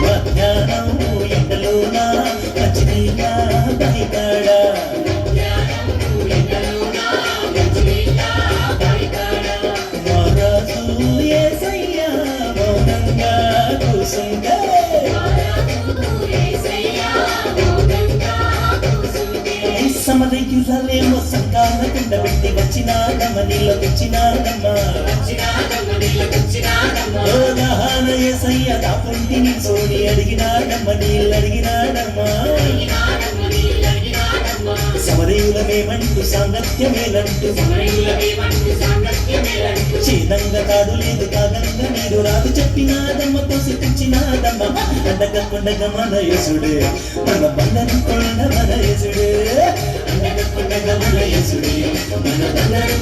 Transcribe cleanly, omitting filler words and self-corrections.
మధ్యాహ్నం ఎండలోన మచిలీల బయకాడ మహారాజు యేసయ్య మౌనంగా కూసుంటే సమరయులలేమో సంకాల కుండ పెట్టి వచ్చినాడమ్మ నీళ్ళ తెచ్చినాడమ్మా యేసయ్య దాపుంటిని సోని అడిగినాడమ్మ నీళ్ళు అడిగినాడమ్మా సమరయులమేమంటూ సాంగత్యమేలంటూ చేదంగా కాదు లేదు కాదంగా నీరు రాదు చెప్పినాదమ్మ తోసి తెచ్చినాదమ్మ అండగా కొండగా మన యేసుడే మన బండను కొండ మన యేసుడే అండగా కొండగా మన యేసుడే మన బండను